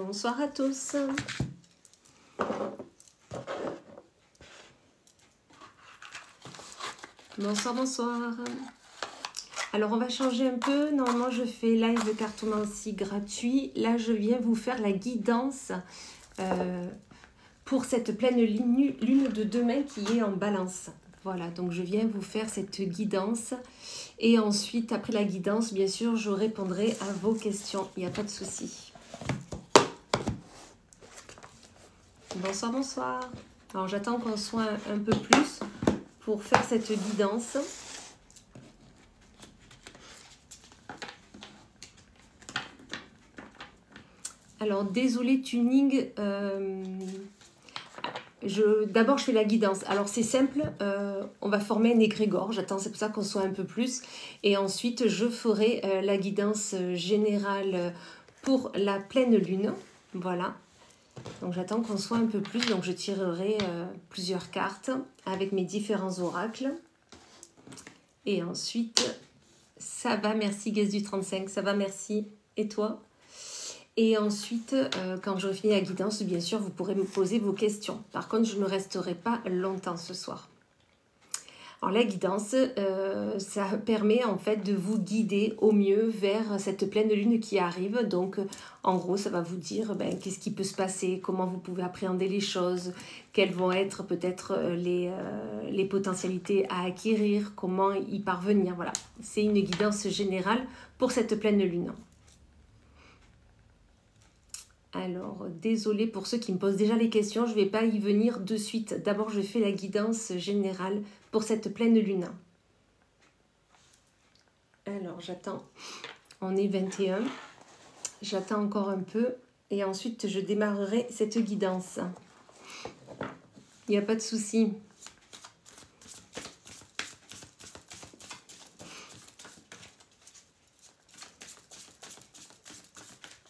Bonsoir à tous. Bonsoir, bonsoir. Alors, on va changer un peu. Normalement, je fais live cartomancie gratuit. Là, je viens vous faire la guidance pour cette pleine lune de demain qui est en balance. Voilà, donc je viens vous faire cette guidance. Et ensuite, après la guidance, bien sûr, je répondrai à vos questions. Il n'y a pas de souci. Bonsoir, bonsoir. Alors, j'attends qu'on soit un peu plus pour faire cette guidance. Alors, désolé tuning, d'abord je fais la guidance. Alors c'est simple, on va former un égrégore, j'attends, c'est pour ça qu'on soit un peu plus. Et ensuite je ferai la guidance générale pour la pleine lune, voilà. Donc j'attends qu'on soit un peu plus, donc je tirerai plusieurs cartes avec mes différents oracles. Et ensuite, ça va, merci Guest du 35, ça va, merci. Et toi ? Et ensuite, quand j'aurai fini la guidance, bien sûr, vous pourrez me poser vos questions. Par contre, je ne resterai pas longtemps ce soir. Alors, la guidance, ça permet en fait de vous guider au mieux vers cette pleine lune qui arrive. Donc, en gros, ça va vous dire qu'est-ce qui peut se passer, comment vous pouvez appréhender les choses, quelles vont être peut-être les potentialités à acquérir, comment y parvenir. Voilà, c'est une guidance générale pour cette pleine lune. Alors, désolé pour ceux qui me posent déjà les questions, je ne vais pas y venir de suite. D'abord, je fais la guidance générale pour cette pleine lune. Alors, j'attends. On est 21. J'attends encore un peu et ensuite, je démarrerai cette guidance. Il n'y a pas de souci.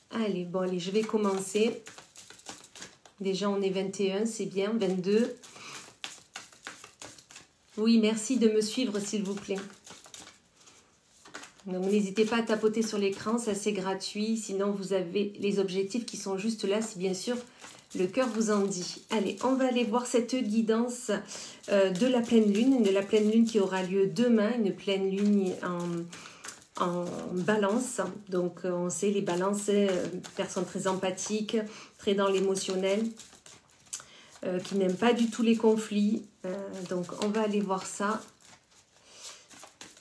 Allez, bon, allez, je vais commencer. Déjà, on est 21, c'est bien. 22. Oui, merci de me suivre, s'il vous plaît. Donc, n'hésitez pas à tapoter sur l'écran, ça c'est gratuit. Sinon, vous avez les objectifs qui sont juste là, si bien sûr le cœur vous en dit. Allez, on va aller voir cette guidance de la pleine lune qui aura lieu demain, une pleine lune en balance. Donc on sait les balances, personnes très empathiques, très dans l'émotionnel, qui n'aiment pas du tout les conflits. Donc on va aller voir ça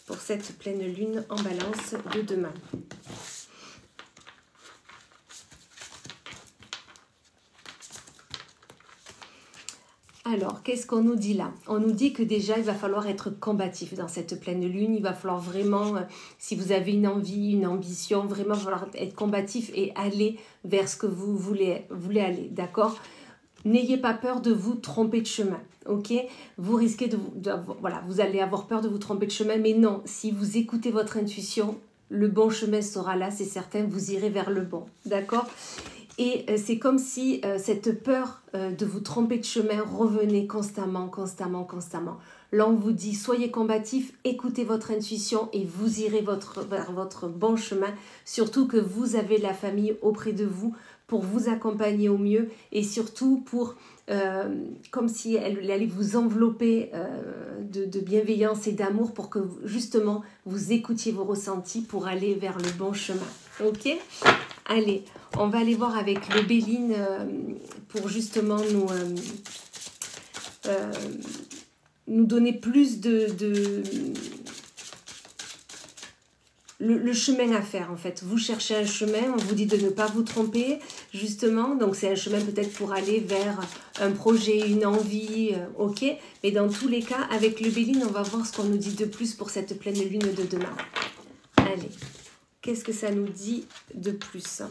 pour cette pleine lune en balance de demain. Alors, qu'est-ce qu'on nous dit là? On nous dit que déjà, il va falloir être combatif dans cette pleine lune. Il va falloir vraiment, si vous avez une envie, une ambition, vraiment, il va falloir être combatif et aller vers ce que vous voulez aller, d'accord? N'ayez pas peur de vous tromper de chemin, ok? Vous risquez voilà, vous allez avoir peur de vous tromper de chemin, mais non, si vous écoutez votre intuition, le bon chemin sera là, c'est certain, vous irez vers le bon, d'accord? Et c'est comme si cette peur de vous tromper de chemin revenait constamment. Là, on vous dit, soyez combatif, écoutez votre intuition et vous irez vers votre bon chemin. Surtout que vous avez la famille auprès de vous pour vous accompagner au mieux et surtout pour, comme si elle allait vous envelopper de bienveillance et d'amour pour que justement vous écoutiez vos ressentis pour aller vers le bon chemin. Ok ? Allez, on va aller voir avec le Béline pour justement nous donner plus le chemin à faire en fait. Vous cherchez un chemin, on vous dit de ne pas vous tromper justement. Donc c'est un chemin peut-être pour aller vers un projet, une envie, ok. Mais dans tous les cas, avec le Béline, on va voir ce qu'on nous dit de plus pour cette pleine lune de demain. Allez. Qu'est-ce que ça nous dit de plus?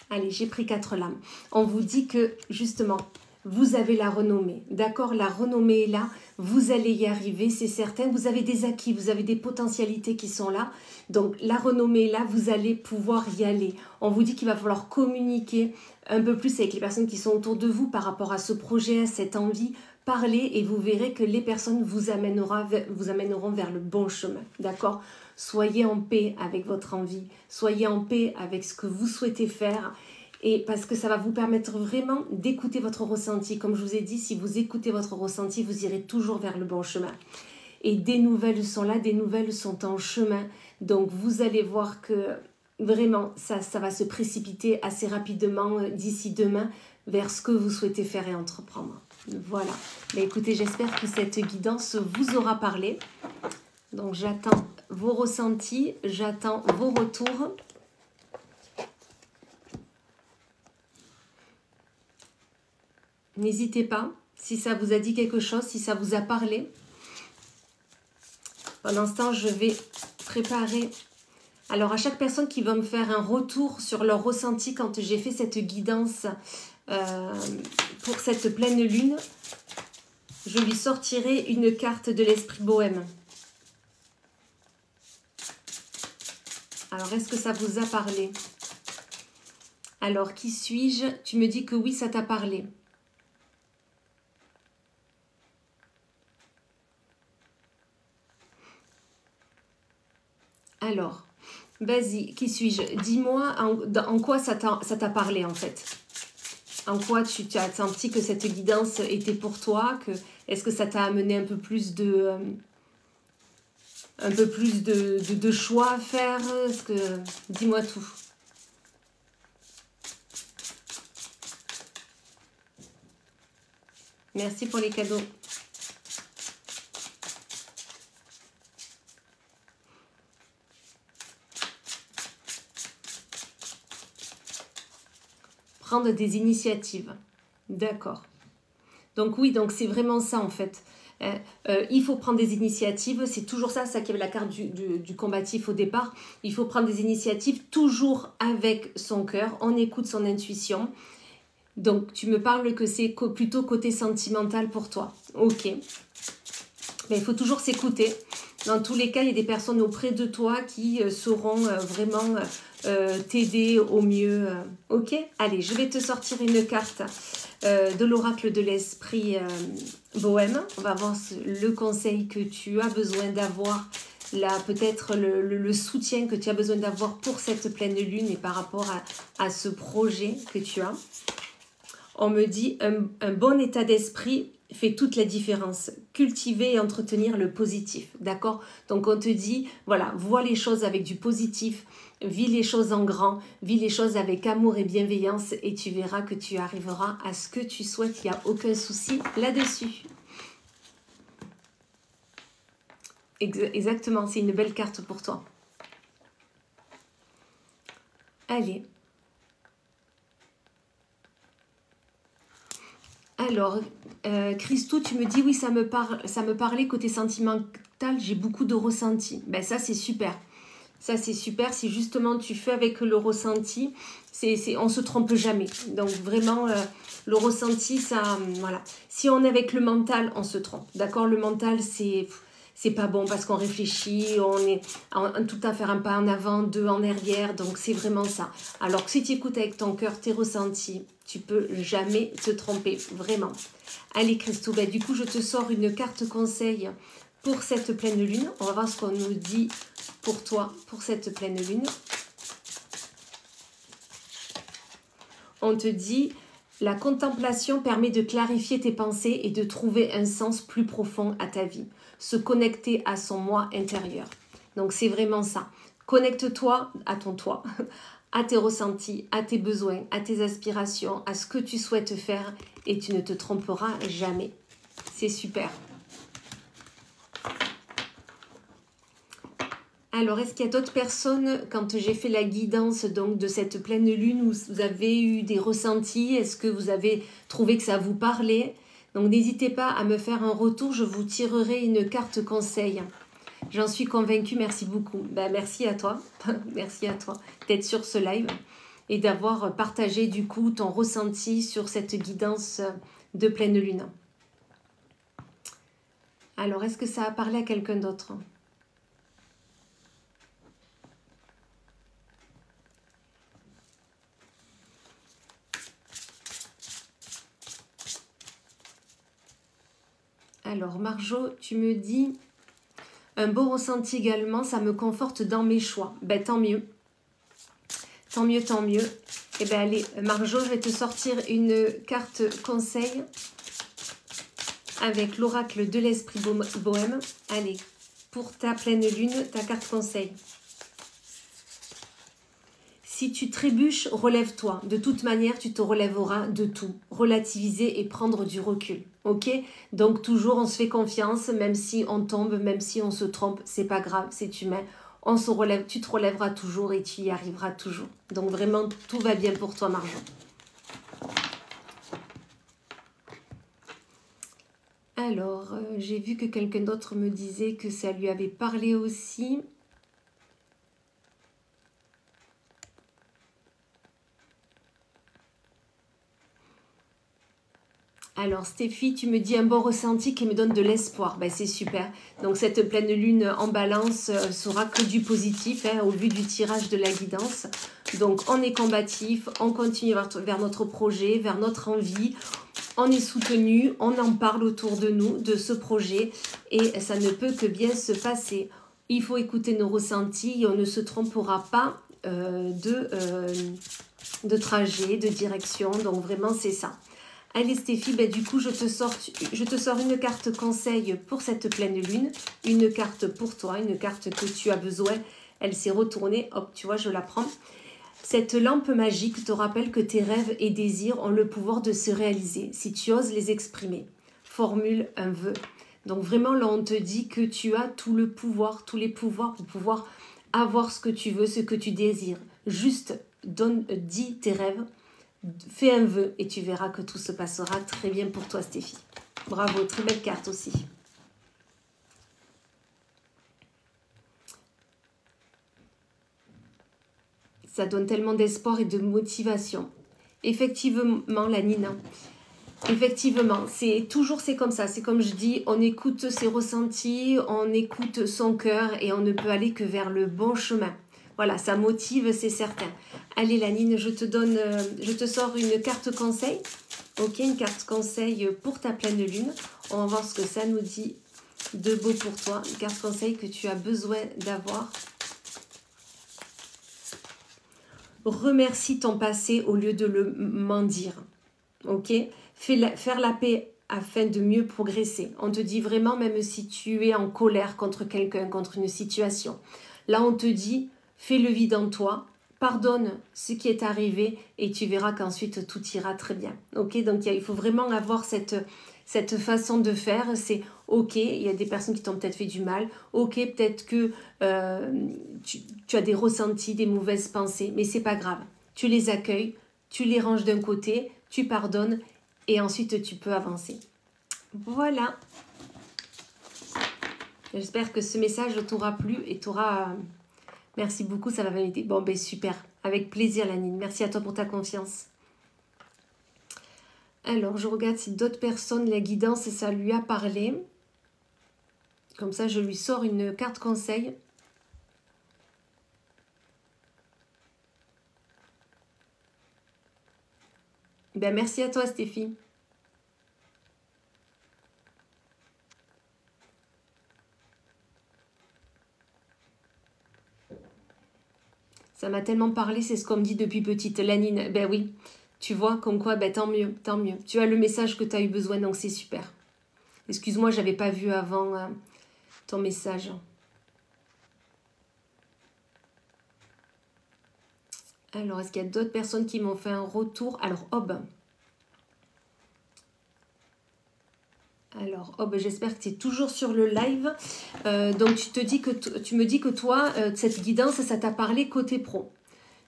Allez, j'ai pris 4 lames. On vous dit que, justement, vous avez la renommée. D'accord? La renommée est là. Vous allez y arriver, c'est certain. Vous avez des acquis, vous avez des potentialités qui sont là. Donc, la renommée est là. Vous allez pouvoir y aller. On vous dit qu'il va falloir communiquer un peu plus avec les personnes qui sont autour de vous par rapport à ce projet, à cette envie, parlez et vous verrez que les personnes vous amèneront vers le bon chemin, d'accord? Soyez en paix avec votre envie, soyez en paix avec ce que vous souhaitez faire, et parce que ça va vous permettre vraiment d'écouter votre ressenti. Comme je vous ai dit, si vous écoutez votre ressenti, vous irez toujours vers le bon chemin. Et des nouvelles sont là, des nouvelles sont en chemin, donc vous allez voir que vraiment, ça va se précipiter assez rapidement d'ici demain vers ce que vous souhaitez faire et entreprendre. Voilà. Mais écoutez, j'espère que cette guidance vous aura parlé. Donc j'attends vos ressentis, j'attends vos retours. N'hésitez pas, si ça vous a dit quelque chose, si ça vous a parlé. Pendant ce temps, je vais préparer. Alors, à chaque personne qui va me faire un retour sur leur ressenti quand j'ai fait cette guidance pour cette pleine lune, je lui sortirai une carte de l'esprit bohème. Alors, est-ce que ça vous a parlé? Alors, qui suis-je? Tu me dis que oui, ça t'a parlé. Alors, vas-y, qui suis-je? Dis-moi en quoi ça t'a parlé en fait. En quoi tu as senti que cette guidance était pour toi? Est-ce que ça t'a amené un peu plus de choix à faire? Dis-moi tout. Merci pour les cadeaux. Prendre des initiatives. D'accord. Donc oui, donc c'est vraiment ça en fait. Il faut prendre des initiatives, c'est toujours ça qui avait la carte du combatif au départ. Il faut prendre des initiatives toujours avec son cœur, on écoute son intuition. Donc tu me parles que c'est plutôt côté sentimental pour toi. Ok. Mais il faut toujours s'écouter. Dans tous les cas, il y a des personnes auprès de toi qui sauront vraiment t'aider au mieux. Ok? Allez, je vais te sortir une carte de l'oracle de l'esprit bohème. On va voir le conseil que tu as besoin d'avoir, peut-être le soutien que tu as besoin d'avoir pour cette pleine lune et par rapport à ce projet que tu as. On me dit un bon état d'esprit fait toute la différence. Cultiver et entretenir le positif, d'accord? Donc on te dit, voilà, vois les choses avec du positif, vis les choses en grand, vis les choses avec amour et bienveillance et tu verras que tu arriveras à ce que tu souhaites, il n'y a aucun souci là-dessus. Exactement, c'est une belle carte pour toi. Allez. Alors, Christo, tu me dis, oui, ça me parlait côté sentimental, j'ai beaucoup de ressenti. Ben ça, c'est super. Ça, c'est super. Si justement tu fais avec le ressenti, on ne se trompe jamais. Donc, vraiment, le ressenti, ça, voilà. Si on est avec le mental, on se trompe. D'accord? Le mental, c'est pas bon parce qu'on réfléchit, on est tout à faire un pas en avant, deux en arrière, donc c'est vraiment ça. Alors que si tu écoutes avec ton cœur tes ressentis, tu peux jamais te tromper, vraiment. Allez Christo, ben, du coup je te sors une carte conseil pour cette pleine lune. On va voir ce qu'on nous dit pour toi, pour cette pleine lune. On te dit, la contemplation permet de clarifier tes pensées et de trouver un sens plus profond à ta vie. Se connecter à son moi intérieur. Donc c'est vraiment ça. Connecte-toi à ton toi, à tes ressentis, à tes besoins, à tes aspirations, à ce que tu souhaites faire et tu ne te tromperas jamais. C'est super. Alors, est-ce qu'il y a d'autres personnes, quand j'ai fait la guidance donc, de cette pleine lune, où vous avez eu des ressentis? Est-ce que vous avez trouvé que ça vous parlait? Donc, n'hésitez pas à me faire un retour, je vous tirerai une carte conseil. J'en suis convaincue, merci beaucoup. Ben, merci à toi, merci à toi d'être sur ce live et d'avoir partagé du coup ton ressenti sur cette guidance de pleine lune. Alors, est-ce que ça a parlé à quelqu'un d'autre ? Alors, Marjo, tu me dis, un beau ressenti également, ça me conforte dans mes choix. Ben, tant mieux. Tant mieux, tant mieux. Eh bien, allez, Marjo, je vais te sortir une carte conseil avec l'oracle de l'esprit bohème. Allez, pour ta pleine lune, ta carte conseil. Si tu trébuches, relève-toi. De toute manière, tu te relèveras de tout. Relativiser et prendre du recul. Ok? Donc toujours, on se fait confiance, même si on tombe, même si on se trompe, c'est pas grave, c'est humain. On se relève, tu te relèveras toujours et tu y arriveras toujours. Donc vraiment, tout va bien pour toi, Marjo. Alors, j'ai vu que quelqu'un d'autre me disait que ça lui avait parlé aussi. Alors Stéphie, tu me dis un bon ressenti qui me donne de l'espoir. Ben, c'est super. Donc cette pleine lune en balance sera que du positif au vu du tirage de la guidance. Donc on est combatif, on continue vers notre projet, vers notre envie. On est soutenu, on en parle autour de nous, de ce projet. Et ça ne peut que bien se passer. Il faut écouter nos ressentis et on ne se trompera pas de trajet, de direction. Donc vraiment c'est ça. Allez Stéphie, ben du coup je te sors une carte conseil pour cette pleine lune, une carte pour toi, une carte que tu as besoin. Elle s'est retournée, hop, tu vois, je la prends. Cette lampe magique te rappelle que tes rêves et désirs ont le pouvoir de se réaliser si tu oses les exprimer. Formule un vœu. Donc vraiment là on te dit que tu as tout le pouvoir, tous les pouvoirs pour pouvoir avoir ce que tu veux, ce que tu désires. Juste dis tes rêves. Fais un vœu et tu verras que tout se passera très bien pour toi, Stéphie. Bravo, très belle carte aussi. Ça donne tellement d'espoir et de motivation. Effectivement, la Nina. Effectivement, c'est comme ça. C'est comme je dis, on écoute ses ressentis, on écoute son cœur et on ne peut aller que vers le bon chemin. Voilà, ça motive, c'est certain. Allez, Lanine, je te sors une carte conseil. Ok, une carte conseil pour ta pleine lune. On va voir ce que ça nous dit de beau pour toi. Une carte conseil que tu as besoin d'avoir. Remercie ton passé au lieu de le mendier. Ok, faire la paix afin de mieux progresser. On te dit vraiment, même si tu es en colère contre quelqu'un, contre une situation. Là, on te dit... Fais le vide en toi, pardonne ce qui est arrivé et tu verras qu'ensuite tout ira très bien. Ok, donc il faut vraiment avoir cette façon de faire. C'est ok, il y a des personnes qui t'ont peut-être fait du mal. Ok, peut-être que tu as des ressentis, des mauvaises pensées, mais c'est pas grave. Tu les accueilles, tu les ranges d'un côté, tu pardonnes et ensuite tu peux avancer. Voilà. J'espère que ce message t'aura plu et t'aura... Merci beaucoup, ça va m'aider. Bon, ben super. Avec plaisir, Lanine. Merci à toi pour ta confiance. Alors, je regarde si d'autres personnes, la guidance, ça lui a parlé. Comme ça, je lui sors une carte conseil. Ben, merci à toi, Stéphie. Ça m'a tellement parlé, c'est ce qu'on me dit depuis petite. Lanine, ben oui, tu vois, comme quoi, ben tant mieux, tant mieux. Tu as le message que tu as eu besoin, donc c'est super. Excuse-moi, j'avais pas vu avant ton message. Alors, est-ce qu'il y a d'autres personnes qui m'ont fait un retour? Alors, Hob. Alors, j'espère que tu es toujours sur le live. Donc, tu me dis que toi, cette guidance, ça t'a parlé côté pro.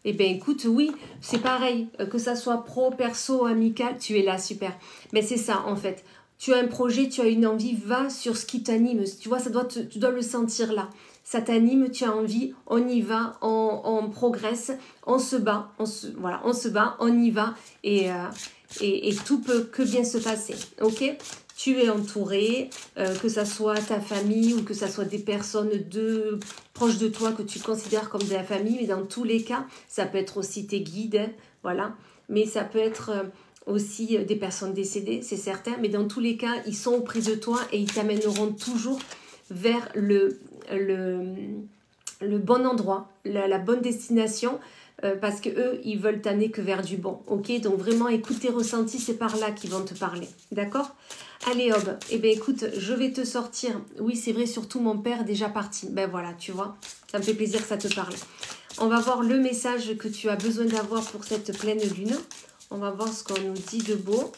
Eh bien, écoute, oui, c'est pareil. Que ça soit pro, perso, amical, tu es là, super. Mais c'est ça, en fait. Tu as un projet, tu as une envie, va sur ce qui t'anime. Tu vois, tu dois le sentir là. Ça t'anime, tu as envie, on y va, on progresse, on se bat, on se bat, on y va et tout peut que bien se passer, ok? Tu es entouré, que ça soit ta famille ou que ça soit des personnes proches de toi que tu considères comme de la famille, mais dans tous les cas, ça peut être aussi tes guides, voilà. Mais ça peut être aussi des personnes décédées, c'est certain, mais dans tous les cas, ils sont auprès de toi et ils t'amèneront toujours vers le bon endroit, la bonne destination, parce que eux, ils veulent t'amener que vers du bon, ok? Donc vraiment, écoute tes ressentis, c'est par là qu'ils vont te parler, d'accord? Allez, Aube, eh bien écoute, je vais te sortir, oui, c'est vrai, surtout mon père est déjà parti, ben voilà, tu vois, ça me fait plaisir que ça te parle. On va voir le message que tu as besoin d'avoir pour cette pleine lune. On va voir ce qu'on nous dit de beau.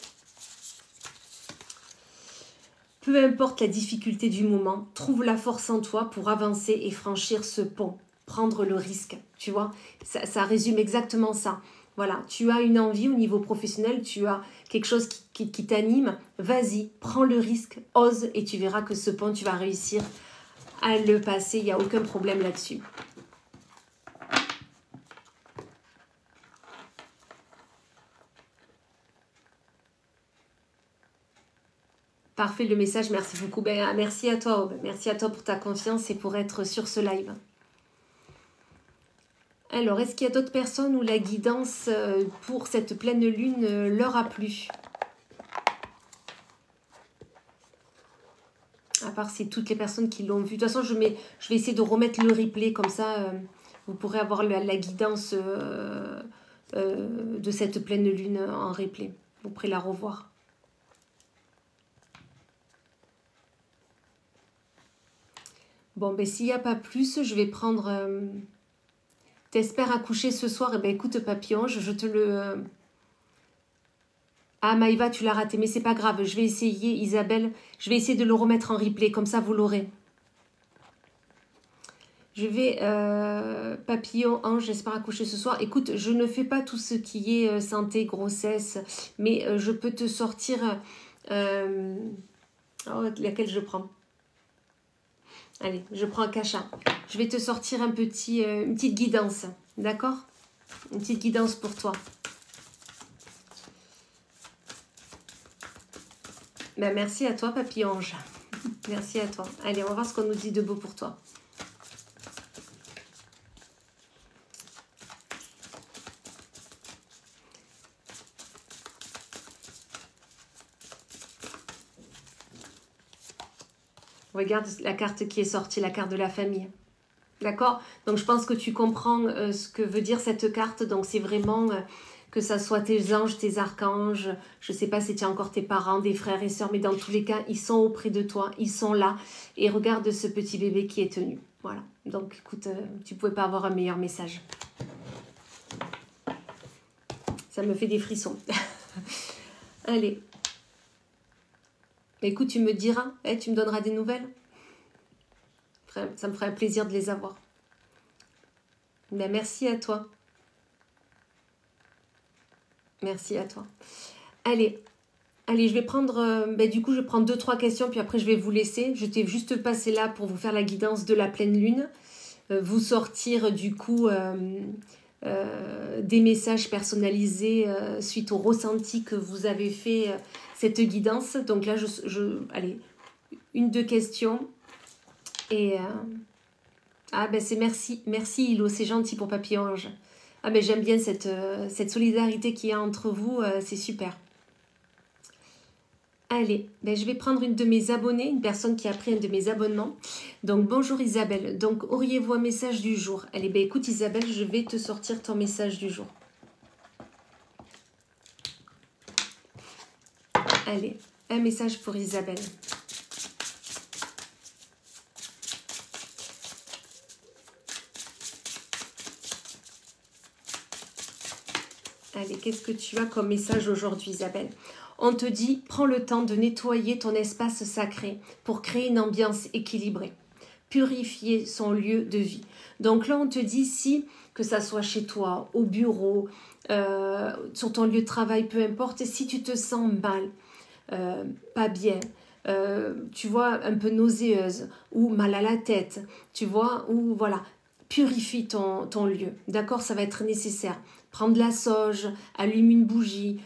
Peu importe la difficulté du moment, trouve la force en toi pour avancer et franchir ce pont. Prendre le risque, tu vois. Ça résume exactement ça. Voilà, tu as une envie au niveau professionnel, tu as quelque chose qui t'anime. Vas-y, prends le risque, ose et tu verras que ce pont, tu vas réussir à le passer. Il n'y a aucun problème là-dessus. Parfait le message, merci beaucoup. Ben, merci à toi, Aube. Merci à toi pour ta confiance et pour être sur ce live. Alors, est-ce qu'il y a d'autres personnes où la guidance pour cette pleine lune leur a plu? À part c'est toutes les personnes qui l'ont vu. De toute façon, je vais essayer de remettre le replay, comme ça, vous pourrez avoir la guidance de cette pleine lune en replay. Vous pourrez la revoir. Bon, ben s'il n'y a pas plus, je vais prendre... T'espères accoucher ce soir? Eh ben écoute, papillon, je te le... Ah, Maïva, tu l'as raté, mais c'est pas grave. Je vais essayer, Isabelle, je vais essayer de le remettre en replay, comme ça vous l'aurez. Je vais... papillon, ange, j'espère accoucher ce soir. Écoute, je ne fais pas tout ce qui est santé, grossesse, mais je peux te sortir... laquelle je prends? Allez, je prends un Kasha. Je vais te sortir une petite guidance, d'accord? Une petite guidance pour toi. Ben, merci à toi, papillon-ange. Merci à toi. Allez, on va voir ce qu'on nous dit de beau pour toi. Regarde la carte qui est sortie, la carte de la famille. D'accord? Donc, je pense que tu comprends ce que veut dire cette carte. Donc, c'est vraiment que ça soit tes anges, tes archanges. Je ne sais pas si tu as encore tes parents, des frères et sœurs, mais dans tous les cas, ils sont auprès de toi. Ils sont là. Et regarde ce petit bébé qui est tenu. Voilà. Donc, écoute, tu ne pouvais pas avoir un meilleur message. Ça me fait des frissons. Allez. Écoute, tu me diras, tu me donneras des nouvelles. Ça me ferait un plaisir de les avoir. Ben, merci à toi. Merci à toi. Allez, je vais prendre... du coup, je prends 2-3 questions, puis après, je vais vous laisser. Je t'ai juste passé là pour vous faire la guidance de la pleine lune. Vous sortir, du coup, des messages personnalisés suite au ressenti que vous avez fait cette guidance. Donc là, allez, 1-2 questions. Et ah ben c'est merci Hilo, c'est gentil pour Papillon-Ange. Ah ben j'aime bien cette solidarité qu'il y a entre vous, c'est super. Allez, ben je vais prendre une de mes abonnées, une personne qui a pris un de mes abonnements. Donc bonjour Isabelle, donc auriez-vous un message du jour? Allez, ben écoute Isabelle, je vais te sortir ton message du jour. Allez, un message pour Isabelle. Allez, qu'est-ce que tu as comme message aujourd'hui, Isabelle? On te dit, prends le temps de nettoyer ton espace sacré pour créer une ambiance équilibrée. Purifier son lieu de vie. Donc là, on te dit, que ça soit chez toi, au bureau, sur ton lieu de travail, peu importe, si tu te sens mal, pas bien, tu vois, un peu nauséeuse ou mal à la tête, tu vois, ou voilà, purifie ton lieu, d'accord? Ça va être nécessaire. Prends de la sauge, allume une bougie,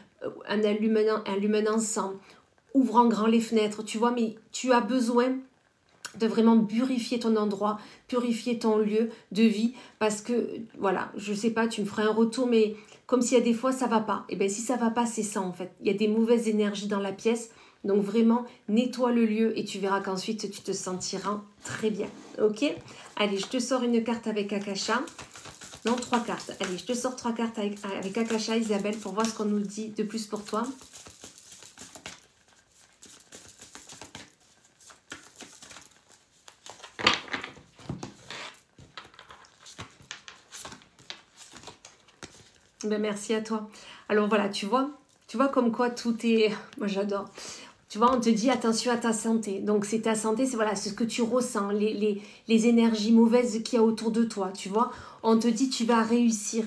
allume un encens, ouvre en grand les fenêtres, tu vois, mais tu as besoin de vraiment purifier ton endroit, purifier ton lieu de vie, parce que, voilà, je sais pas, tu me feras un retour, mais comme s'il y a des fois, ça va pas. Et bien, si ça va pas, c'est ça, en fait. Il y a des mauvaises énergies dans la pièce, donc vraiment, nettoie le lieu et tu verras qu'ensuite, tu te sentiras très bien, ok? Allez, je te sors une carte avec Akasha. Non, 3 cartes. Allez, je te sors 3 cartes avec Akasha, Isabelle, pour voir ce qu'on nous dit de plus pour toi. Ben, merci à toi. Alors voilà, tu vois comme quoi tout est... Moi j'adore. Tu vois, on te dit attention à ta santé. Donc c'est ta santé, c'est voilà, c'est ce que tu ressens, les énergies mauvaises qu'il y a autour de toi. Tu vois, on te dit tu vas réussir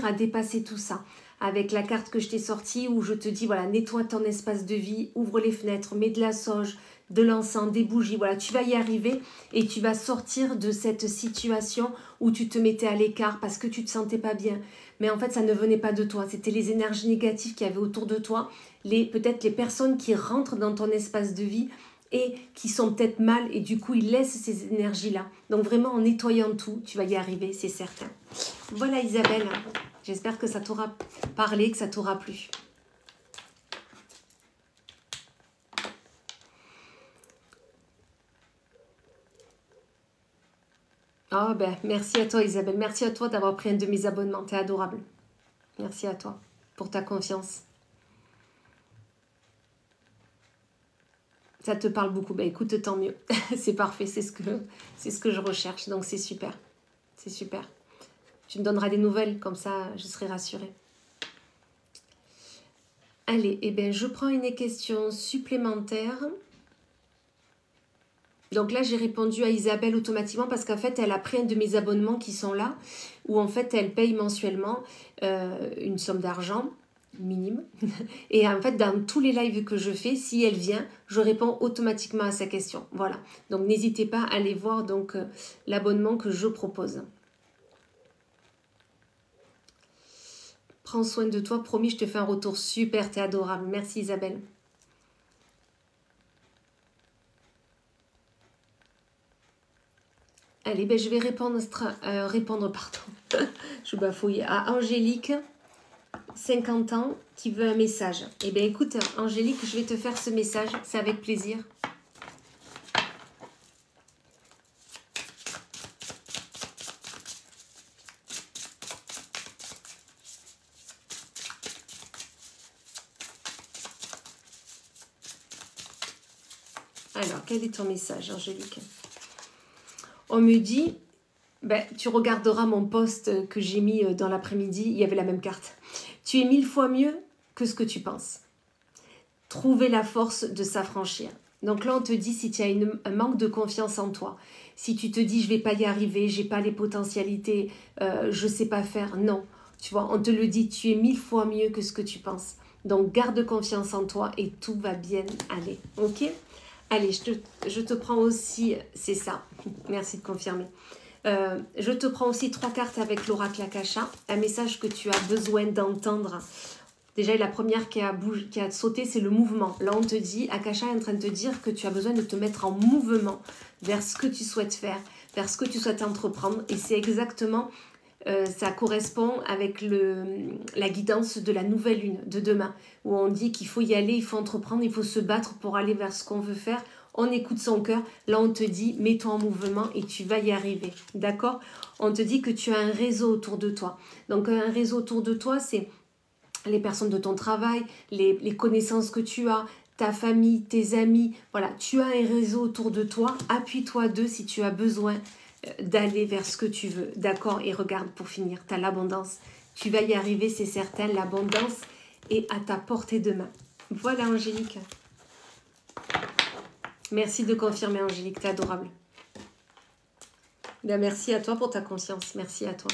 à dépasser tout ça. Avec la carte que je t'ai sortie où je te dis voilà, nettoie ton espace de vie, ouvre les fenêtres, mets de la sauge, de l'encens, des bougies. Voilà, tu vas y arriver et tu vas sortir de cette situation où tu te mettais à l'écart parce que tu te sentais pas bien. Mais en fait, ça ne venait pas de toi. C'était les énergies négatives qu'il y avait autour de toi, peut-être les personnes qui rentrent dans ton espace de vie et qui sont peut-être mal et du coup, ils laissent ces énergies-là. Donc vraiment, en nettoyant tout, tu vas y arriver, c'est certain. Voilà Isabelle, j'espère que ça t'aura parlé, que ça t'aura plu. Oh ben, merci à toi Isabelle, merci à toi d'avoir pris un de mes abonnements, t'es adorable. Merci à toi pour ta confiance. Ça te parle beaucoup. Bah écoute, tant mieux. C'est parfait, c'est ce que je recherche. Donc c'est super. C'est super. Tu me donneras des nouvelles, comme ça je serai rassurée. Allez, eh bien je prends une question supplémentaire. Donc là, j'ai répondu à Isabelle automatiquement parce qu'en fait, elle a pris un de mes abonnements qui sont là, où en fait, elle paye mensuellement une somme d'argent minime. Et en fait, dans tous les lives que je fais, si elle vient, je réponds automatiquement à sa question. Voilà. Donc, n'hésitez pas à aller voir donc l'abonnement que je propose. Prends soin de toi. Promis, je te fais un retour super. T'es adorable. Merci Isabelle. Allez, ben, je vais répondre pardon. Je bafouille à Angélique. 50 ans qui veut un message. Eh bien écoute Angélique, je vais te faire ce message, c'est avec plaisir. Alors, quel est ton message Angélique? On me dit, ben, tu regarderas mon post que j'ai mis dans l'après-midi, il y avait la même carte. Tu es 1000 fois mieux que ce que tu penses. Trouver la force de s'affranchir. Donc là, on te dit si tu as un manque de confiance en toi, si tu te dis je vais pas y arriver, j'ai pas les potentialités, je sais pas faire, non. Tu vois, on te le dit, tu es 1000 fois mieux que ce que tu penses. Donc garde confiance en toi et tout va bien aller. Ok? Allez, je te prends aussi, c'est ça, merci de confirmer. Je te prends aussi 3 cartes avec l'oracle Akasha, un message que tu as besoin d'entendre. Déjà, la première qui a sauté, c'est le mouvement. Là, on te dit, Akasha est en train de te dire que tu as besoin de te mettre en mouvement vers ce que tu souhaites faire, vers ce que tu souhaites entreprendre. Et c'est exactement, ça correspond avec la guidance de la nouvelle lune de demain, où on dit qu'il faut y aller, il faut entreprendre, il faut se battre pour aller vers ce qu'on veut faire. On écoute son cœur. Là, on te dit, mets-toi en mouvement et tu vas y arriver. D'accord? On te dit que tu as un réseau autour de toi. Donc, un réseau autour de toi, c'est les personnes de ton travail, les connaissances que tu as, ta famille, tes amis. Voilà, tu as un réseau autour de toi. Appuie-toi d'eux si tu as besoin d'aller vers ce que tu veux. D'accord? Et regarde, pour finir, tu as l'abondance. Tu vas y arriver, c'est certain. L'abondance est à ta portée de main. Voilà, Angélique. Merci de confirmer, Angélique. T'es adorable. Bien, merci à toi pour ta conscience. Merci à toi.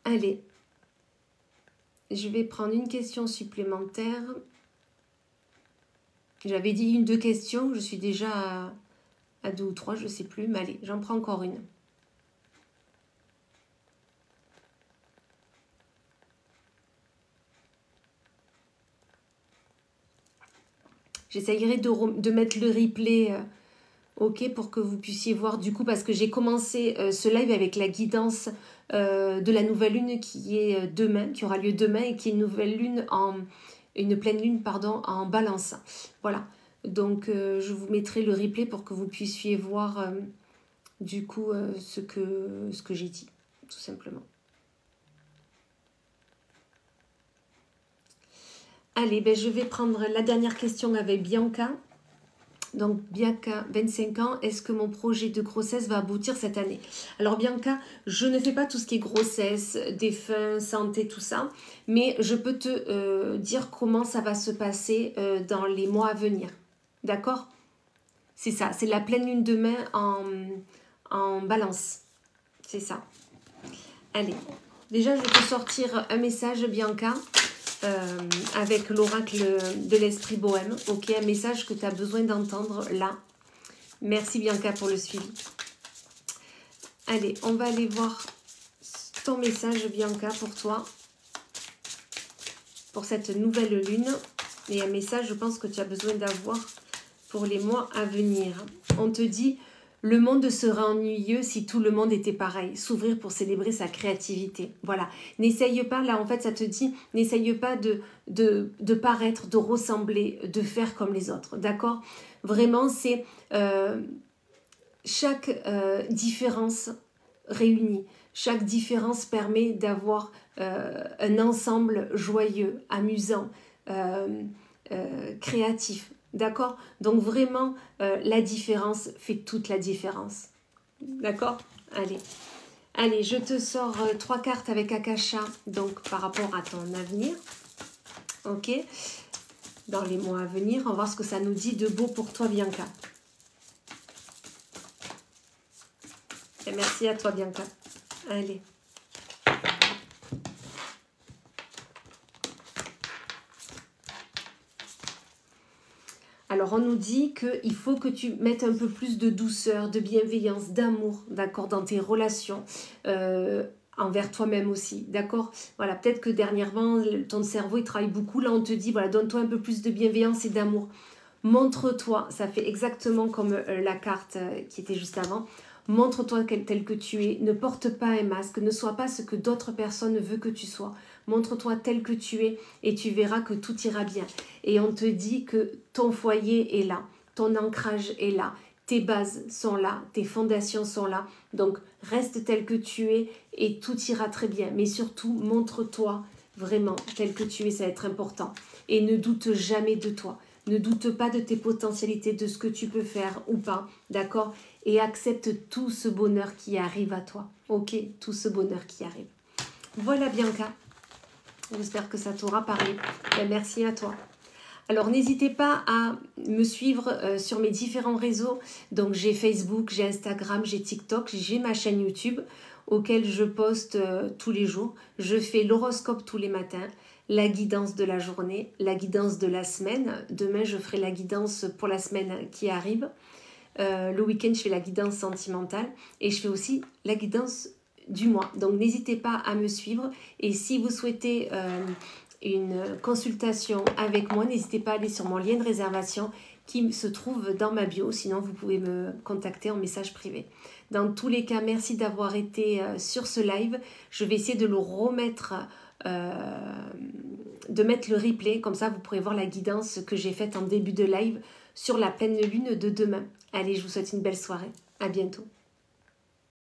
Allez. Je vais prendre une question supplémentaire. J'avais dit 1-2 questions. Je suis déjà à 2 ou 3, je ne sais plus. Mais allez, j'en prends encore une. J'essayerai de mettre le replay, ok, pour que vous puissiez voir du coup, parce que j'ai commencé ce live avec la guidance de la nouvelle lune qui est demain, qui aura lieu demain et qui est une pleine lune, pardon, en balance. Voilà, donc je vous mettrai le replay pour que vous puissiez voir du coup ce que j'ai dit, tout simplement. Allez, ben, je vais prendre la dernière question avec Bianca. Donc Bianca, 25 ans, est-ce que mon projet de grossesse va aboutir cette année? Alors Bianca, je ne fais pas tout ce qui est grossesse, défunt, santé, tout ça, mais je peux te dire comment ça va se passer dans les mois à venir. D'accord? C'est ça, c'est la pleine lune demain en balance. C'est ça. Allez, déjà je vais te sortir un message Bianca. Avec l'oracle de l'esprit bohème, ok, un message que tu as besoin d'entendre là. Merci Bianca pour le suivi. Allez, on va aller voir ton message Bianca pour toi, pour cette nouvelle lune, et un message je pense que tu as besoin d'avoir pour les mois à venir. On te dit: le monde serait ennuyeux si tout le monde était pareil. S'ouvrir pour célébrer sa créativité. Voilà. N'essaye pas, là en fait ça te dit, n'essaye pas de paraître, de ressembler, de faire comme les autres. D'accord? Vraiment c'est chaque différence réunie. Chaque différence permet d'avoir un ensemble joyeux, amusant, créatif. D'accord? Donc vraiment, la différence fait toute la différence. D'accord? Allez. Allez, je te sors 3 cartes avec Akasha, donc par rapport à ton avenir. Ok? Dans les mois à venir, on va voir ce que ça nous dit de beau pour toi, Bianca. Et merci à toi, Bianca. Allez. Alors, on nous dit qu'il faut que tu mettes un peu plus de douceur, de bienveillance, d'amour, d'accord, dans tes relations, envers toi-même aussi, d'accord? Voilà, peut-être que dernièrement, ton cerveau, il travaille beaucoup. Là, on te dit, voilà, donne-toi un peu plus de bienveillance et d'amour. Montre-toi, ça fait exactement comme la carte qui était juste avant. Montre-toi tel que tu es, ne porte pas un masque, ne sois pas ce que d'autres personnes veulent que tu sois. Montre-toi tel que tu es et tu verras que tout ira bien. Et on te dit que ton foyer est là, ton ancrage est là, tes bases sont là, tes fondations sont là. Donc reste tel que tu es et tout ira très bien. Mais surtout, montre-toi vraiment tel que tu es, ça va être important. Et ne doute jamais de toi. Ne doute pas de tes potentialités, de ce que tu peux faire ou pas, d'accord? Et accepte tout ce bonheur qui arrive à toi, ok? Tout ce bonheur qui arrive. Voilà Bianca, j'espère que ça t'aura parlé. Et merci à toi. Alors n'hésitez pas à me suivre sur mes différents réseaux. Donc j'ai Facebook, j'ai Instagram, j'ai TikTok, j'ai ma chaîne YouTube auquel je poste tous les jours. Je fais l'horoscope tous les matins, la guidance de la journée, la guidance de la semaine. Demain, je ferai la guidance pour la semaine qui arrive. Le week-end, je fais la guidance sentimentale et je fais aussi la guidance du mois. Donc, n'hésitez pas à me suivre. Et si vous souhaitez une consultation avec moi, n'hésitez pas à aller sur mon lien de réservation qui se trouve dans ma bio. Sinon, vous pouvez me contacter en message privé. Dans tous les cas, merci d'avoir été sur ce live. Je vais essayer de le remettre, de mettre le replay. Comme ça, vous pourrez voir la guidance que j'ai faite en début de live sur la pleine lune de demain. Allez, je vous souhaite une belle soirée. À bientôt.